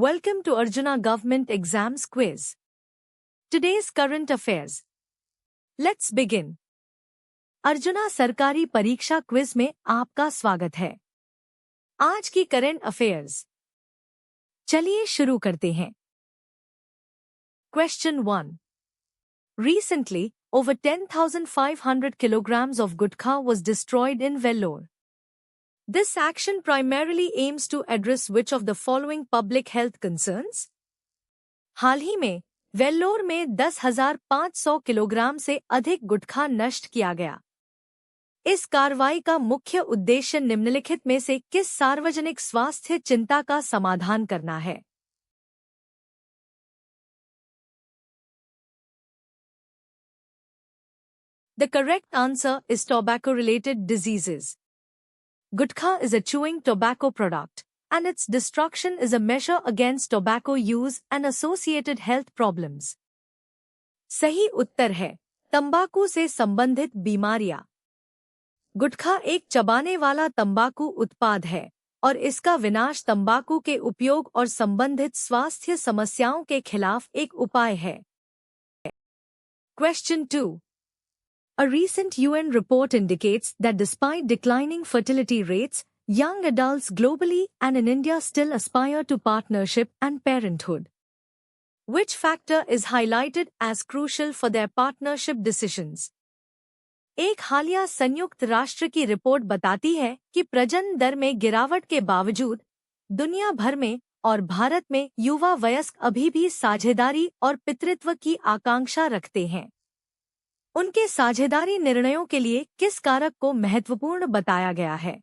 Welcome to Arjuna Government Exams Quiz. Today's current affairs. Let's begin. Arjuna सरकारी परीक्षा quiz में आपका स्वागत है। आज की करंट अफेयर्स। चलिए शुरू करते हैं। Question 1. Recently, over 10,500 kilograms of gutkha was destroyed in Vellore. This action primarily aims to address which of the following public health concerns? हाल ही में वेल्लोर में 10,500 किलोग्राम से अधिक गुटखा नष्ट किया गया। इस कार्रवाई का मुख्य उद्देश्य निम्नलिखित में से किस सार्वजनिक स्वास्थ्य चिंता का समाधान करना है? The correct answer is tobacco-related diseases. Gutkha is a chewing tobacco product, and its destruction is a measure against tobacco use and associated health problems. सही उत्तर है तंबाकू से संबंधित बीमारियां। गुटखा एक चबाने वाला तंबाकू उत्पाद है और इसका विनाश तंबाकू के उपयोग और संबंधित स्वास्थ्य समस्याओं के खिलाफ एक उपाय है। Question 2. A recent UN report indicates that despite declining fertility rates, young adults globally and in India still aspire to partnership and parenthood. Which factor is highlighted as crucial for their partnership decisions? एक हालिया संयुक्त राष्ट्र की report बताती है कि प्रजनन दर में गिरावट के बावजूद दुनिया भर में और भारत में युवा वयस्क अभी भी साझेदारी और पितृत्व की आकांक्षा रखते हैं। उनके साझेदारी निर्णयों के लिए किस कारक को महत्वपूर्ण बताया गया है?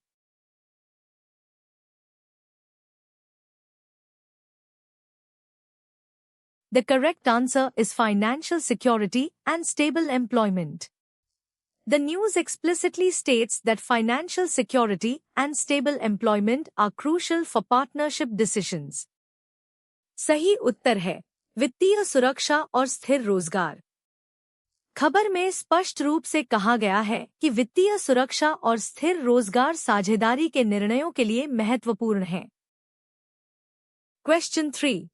The correct answer is financial security and stable employment. The news explicitly states that financial security and stable employment are crucial for partnership decisions. सही उत्तर है वित्तीय सुरक्षा और स्थिर रोजगार। खबर में स्पष्ट रूप से कहा गया है कि वित्तीय सुरक्षा और स्थिर रोजगार साझेदारी के निर्णयों के लिए महत्वपूर्ण हैं। Question 3.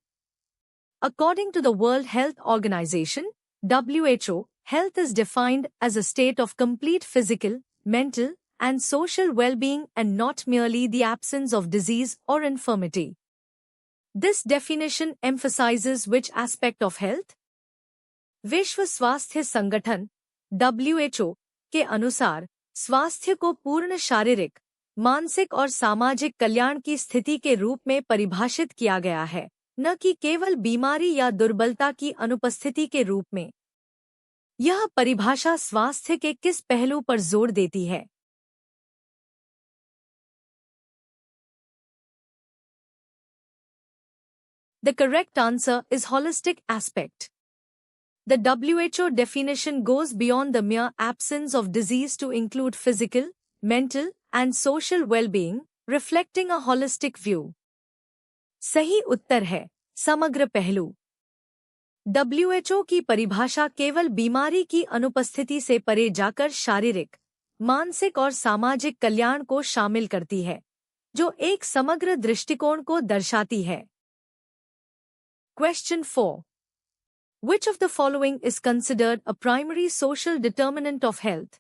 According to the World Health Organization, WHO, health is defined as a state of complete physical, mental, and social well-being and not merely the absence of disease or infirmity. This definition emphasizes which aspect of health? विश्व स्वास्थ्य संगठन WHO के अनुसार स्वास्थ्य को पूर्ण शारीरिक, मानसिक और सामाजिक कल्याण की स्थिति के रूप में परिभाषित किया गया है, न कि केवल बीमारी या दुर्बलता की अनुपस्थिति के रूप में। यह परिभाषा स्वास्थ्य के किस पहलू पर जोर देती है? The correct answer is holistic aspect. The WHO definition goes beyond the mere absence of disease to include physical, mental, and social well-being, reflecting a holistic view. सही उत्तर है समग्र पहलू। WHO की परिभाषा केवल बीमारी की अनुपस्थिति से परे जाकर शारीरिक, मानसिक और सामाजिक कल्याण को शामिल करती है, जो एक समग्र दृष्टिकोण को दर्शाती है। Question 4. Which of the following is considered a primary social determinant of health?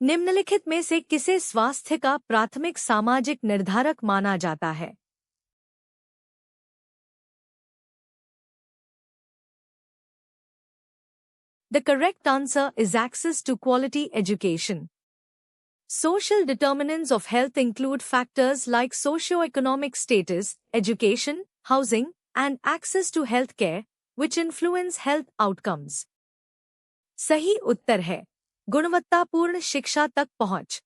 निम्नलिखित में से किसे स्वास्थ्य का प्राथमिक सामाजिक निर्धारक माना जाता है? The correct answer is access to quality education. Social determinants of health include factors like socio-economic status, education, housing, and access to health care, which influence health outcomes. सही उत्तर है गुणवत्तापूर्ण शिक्षा तक पहुंच।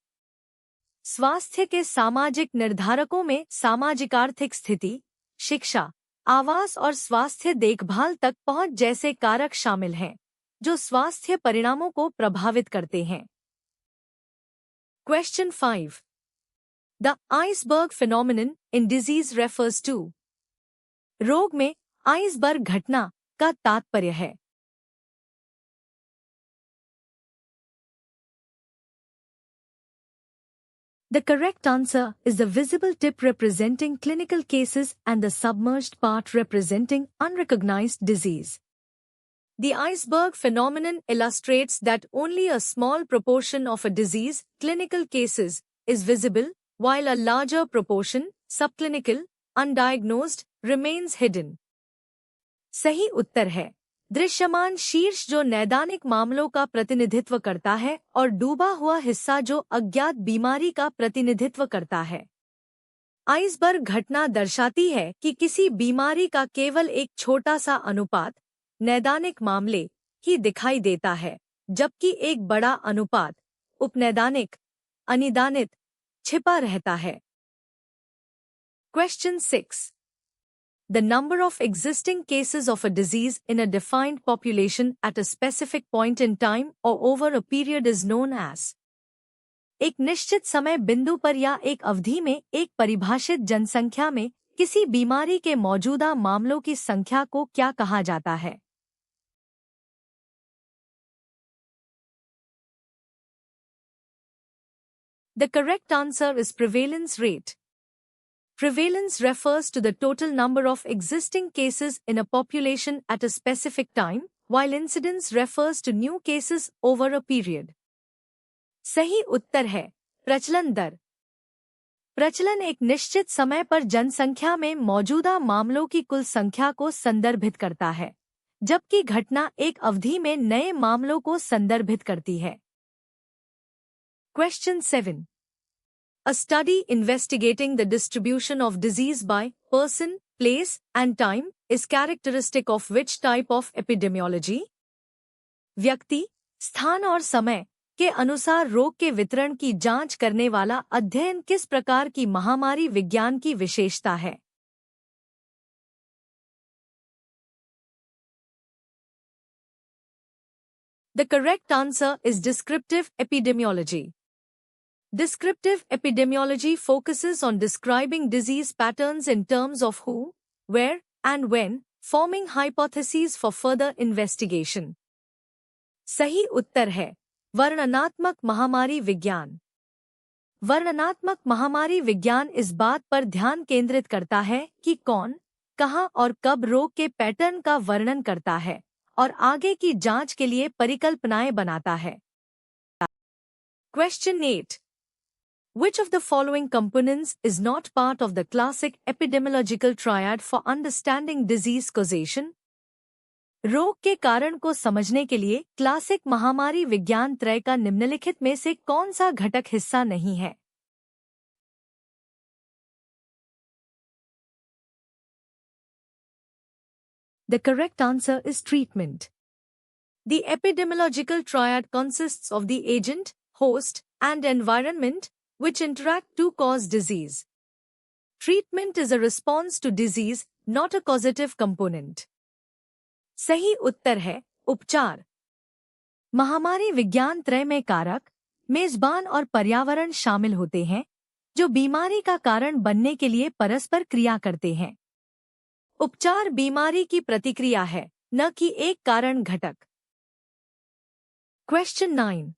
स्वास्थ्य के सामाजिक निर्धारकों में सामाजिक आर्थिक स्थिति, शिक्षा, आवास और स्वास्थ्य देखभाल तक पहुंच जैसे कारक शामिल हैं, जो स्वास्थ्य परिणामों को प्रभावित करते हैं। Question 5. The iceberg phenomenon in disease refers to. रोग में आइसबर्ग घटना का तात्पर्य है। The correct answer is the visible tip representing clinical cases and the submerged part representing unrecognized disease. The iceberg phenomenon illustrates that only a small proportion of a disease, clinical cases, is visible, while a larger proportion, subclinical, undiagnosed, remains hidden. सही उत्तर है दृश्यमान शीर्ष जो नैदानिक मामलों का प्रतिनिधित्व करता है और डूबा हुआ हिस्सा जो अज्ञात बीमारी का प्रतिनिधित्व करता है। आइसबर्ग घटना दर्शाती है कि किसी बीमारी का केवल एक छोटा सा अनुपात नैदानिक मामले ही दिखाई देता है, जबकि एक बड़ा अनुपात उपनैदानिक अनिदानित छिपा रहता है। Question 6. The number of existing cases of a disease in a defined population at a specific point in time or over a period is known as. एक निश्चित समय बिंदु पर या एक अवधि में एक परिभाषित जनसंख्या में किसी बीमारी के मौजूदा मामलों की संख्या को क्या कहा जाता है? The correct answer is prevalence rate. Prevalence refers to the total number of existing cases in a population at a specific time, while incidence refers to new cases over a period. सही उत्तर है प्रचलन दर। प्रचलन एक निश्चित समय पर जनसंख्या में मौजूदा मामलों की कुल संख्या को संदर्भित करता है, जबकि घटना एक अवधि में नए मामलों को संदर्भित करती है। Question 7. A study investigating the distribution of disease by person, place, and time is characteristic of which type of epidemiology? व्यक्ति, स्थान और समय के अनुसार रोग के वितरण की जांच करने वाला अध्ययन किस प्रकार की महामारी विज्ञान की विशेषता है? The correct answer is descriptive epidemiology. Descriptive epidemiology focuses on describing disease patterns in terms of who, where, and when, forming hypotheses for further investigation. सही उत्तर है वर्णनात्मक महामारी विज्ञान। वर्णनात्मक महामारी विज्ञान इस बात पर ध्यान केंद्रित करता है कि कौन, कहां और कब रोग के पैटर्न का वर्णन करता है और आगे की जांच के लिए परिकल्पनाएं बनाता है। Question 8. Which of the following components is not part of the classic epidemiological triad for understanding disease causation? रोग के कारण को समझने के लिए क्लासिक महामारी विज्ञान त्रय का निम्नलिखित में से कौन सा घटक हिस्सा नहीं है? The correct answer is treatment. The epidemiological triad consists of the agent, host, and environment, which interact to cause disease. Treatment is a response to disease, not a causative component. सही उत्तर है उपचार। महामारी विज्ञान त्रय में कारक, मेजबान और पर्यावरण शामिल होते हैं, जो बीमारी का कारण बनने के लिए परस्पर क्रिया करते हैं। उपचार बीमारी की प्रतिक्रिया है, न कि एक कारण घटक। Question 9.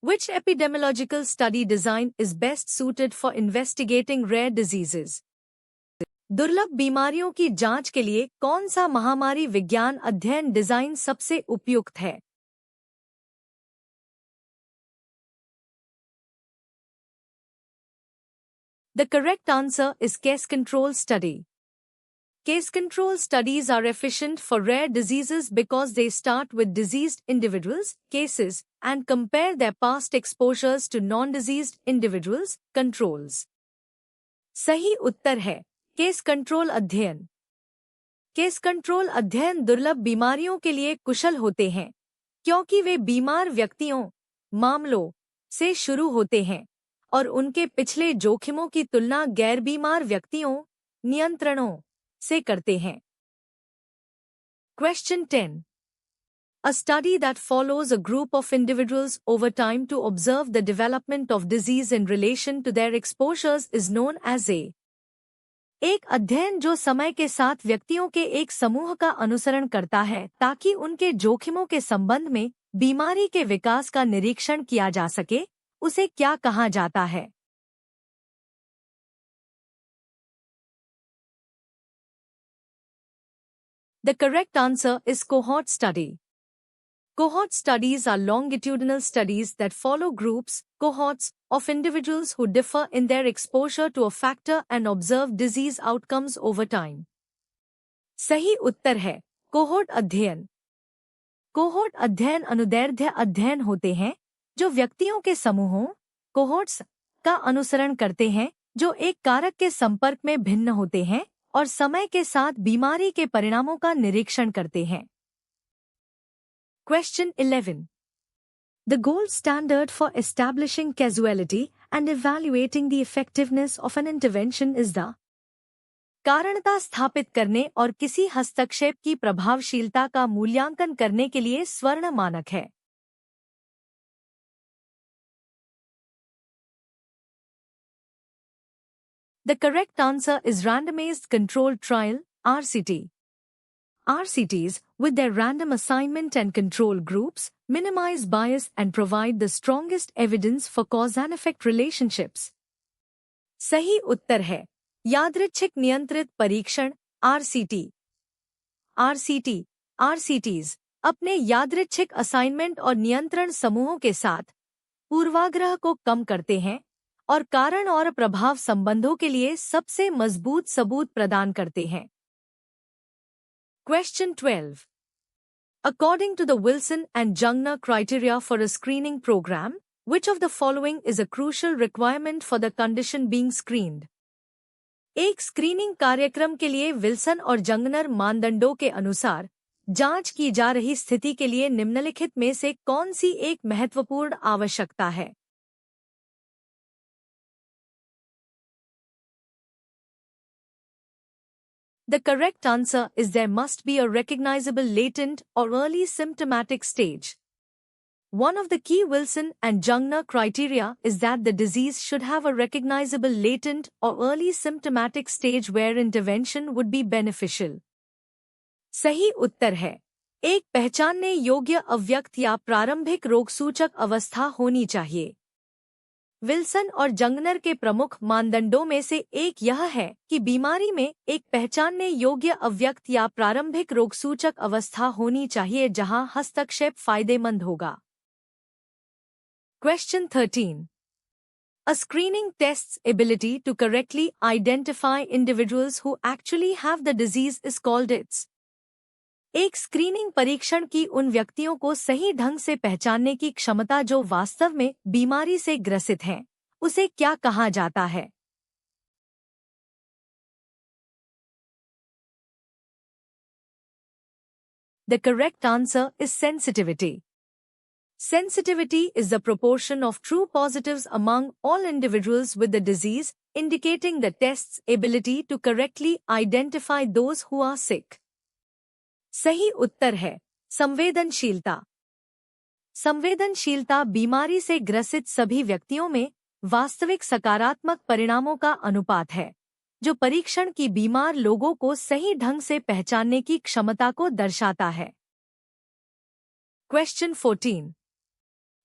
Which epidemiological study design is best suited for investigating rare diseases? दुर्लभ बीमारियों की जांच के लिए कौन सा महामारी विज्ञान अध्ययन डिजाइन सबसे उपयुक्त है? The correct answer is case control study. Case control studies are efficient for rare diseases because they start with diseased individuals, cases, and compare their past exposures to non-diseased individuals, controls. सही उत्तर है case control अध्ययन। Case control अध्ययन दुर्लभ बीमारियों के लिए कुशल होते हैं, क्योंकि वे बीमार व्यक्तियों, मामलों से शुरू होते हैं और उनके पिछले जोखिमों की तुलना गैर बीमार व्यक्तियों, नियंत्रणों से करते हैं। Question 10. A study that follows a group of individuals over time to observe the development of disease in relation to their exposures is known as a. एक अध्ययन जो समय के साथ व्यक्तियों के एक समूह का अनुसरण करता है ताकि उनके जोखिमों के संबंध में बीमारी के विकास का निरीक्षण किया जा सके, उसे क्या कहा जाता है? The correct answer is cohort study. Cohort studies are longitudinal studies that follow groups, cohorts, of individuals who differ in their exposure to a factor and observe disease outcomes over time. सही उत्तर है cohort अध्ययन. Cohort अध्ययन अनुदैर्ध्य अध्ययन होते हैं जो व्यक्तियों के समूहों, कोहोर्ट्स, का अनुसरण करते हैं जो एक कारक के संपर्क में भिन्न होते हैं और समय के साथ बीमारी के परिणामों का निरीक्षण करते हैं. Question 11. The gold standard for establishing causality and evaluating the effectiveness of an intervention is the कारणता स्थापित करने और किसी हस्तक्षेप की प्रभावशीलता का मूल्यांकन करने के लिए स्वर्ण मानक है. The correct answer is randomized controlled trial, RCT. RCTs, with their random assignment and control groups, minimize bias and provide the strongest evidence for cause and effect relationships. सही उत्तर है यादृच्छिक नियंत्रित परीक्षण, RCT. RCTs अपने यादृच्छिक असाइनमेंट और नियंत्रण समूहों के साथ पूर्वाग्रह को कम करते हैं और कारण और प्रभाव संबंधों के लिए सबसे मजबूत सबूत प्रदान करते हैं. Question 12. According to the Wilson and Jungner criteria for a screening program, which of the following is a crucial requirement for the condition being screened? एक स्क्रीनिंग कार्यक्रम के लिए विल्सन और जंगनर मानदंडों के अनुसार जांच की जा रही स्थिति के लिए निम्नलिखित में से कौन सी एक महत्वपूर्ण आवश्यकता है? The correct answer is there must be a recognizable latent or early symptomatic stage. One of the key Wilson and Jungner criteria is that the disease should have a recognizable latent or early symptomatic stage where intervention would be beneficial. सही उत्तर है एक पहचानने योग्य अव्यक्त या प्रारंभिक रोगसूचक अवस्था होनी चाहिए. विल्सन और जंगनर के प्रमुख मानदंडों में से एक यह है कि बीमारी में एक पहचानने योग्य अव्यक्त या प्रारंभिक रोगसूचक अवस्था होनी चाहिए जहां हस्तक्षेप फायदेमंद होगा. Question 13. A screening test's ability to correctly identify individuals who actually have the disease is called its. एक स्क्रीनिंग परीक्षण की उन व्यक्तियों को सही ढंग से पहचानने की क्षमता जो वास्तव में बीमारी से ग्रसित हैं, उसे क्या कहा जाता है? The correct answer is sensitivity. Sensitivity is the proportion of true positives among all individuals with the disease, indicating the test's ability to correctly identify those who are sick. सही उत्तर है संवेदनशीलता. संवेदनशीलता बीमारी से ग्रसित सभी व्यक्तियों में वास्तविक सकारात्मक परिणामों का अनुपात है, जो परीक्षण की बीमार लोगों को सही ढंग से पहचानने की क्षमता को दर्शाता है. Question 14.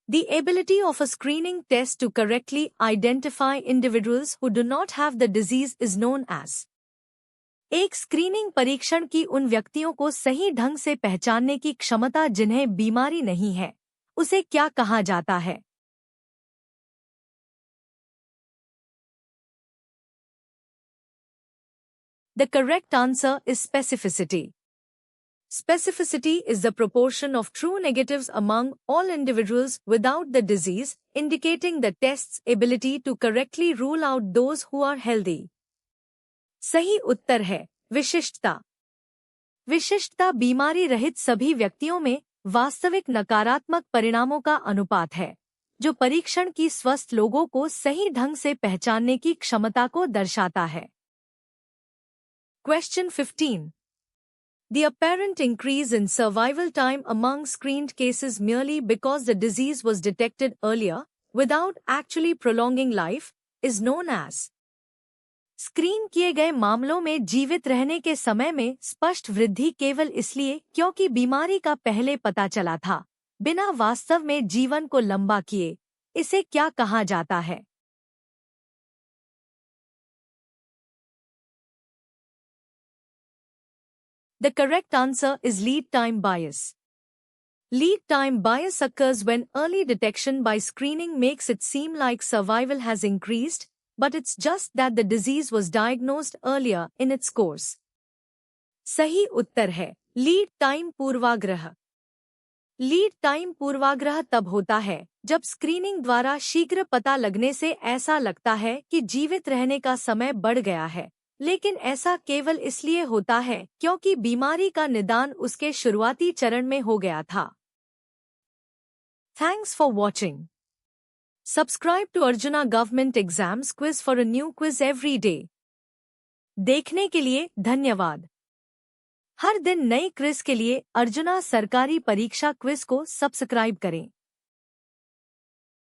The ability of a screening test to correctly identify individuals who do not have the disease is known as. एक स्क्रीनिंग परीक्षण की उन व्यक्तियों को सही ढंग से पहचानने की क्षमता जिन्हें बीमारी नहीं है, उसे क्या कहा जाता है? The correct answer is specificity. Specificity is the proportion of true negatives among all individuals without the disease, indicating the test's ability to correctly rule out those who are healthy. सही उत्तर है विशिष्टता. विशिष्टता बीमारी रहित सभी व्यक्तियों में वास्तविक नकारात्मक परिणामों का अनुपात है, जो परीक्षण की स्वस्थ लोगों को सही ढंग से पहचानने की क्षमता को दर्शाता है. Question 15. The apparent increase in survival time among screened cases merely because the disease was detected earlier, without actually prolonging life, is known as. Screen किए गए मामलों में जीवित रहने के समय में स्पष्ट वृद्धि केवल इसलिए क्योंकि बीमारी का पहले पता चला था, बिना वास्तव में जीवन को लंबा किए, इसे क्या कहा जाता है? The correct answer is lead time bias. Lead time bias occurs when early detection by screening makes it seem like survival has increased, but it's just that the disease was diagnosed earlier in its course. सही उत्तर है lead time पूर्वाग्रह। Lead time पूर्वाग्रह तब होता है जब screening द्वारा शीघ्र पता लगने से ऐसा लगता है कि जीवित रहने का समय बढ़ गया है, लेकिन ऐसा केवल इसलिए होता है क्योंकि बीमारी का निदान उसके शुरुआती चरण में हो गया था। Thanks for watching. Subscribe to Arjuna Government Exams Quiz for a new quiz every day. देखने के लिए धन्यवाद। हर दिन नई क्विज के लिए अर्जुना सरकारी परीक्षा क्विज को सब्सक्राइब करें।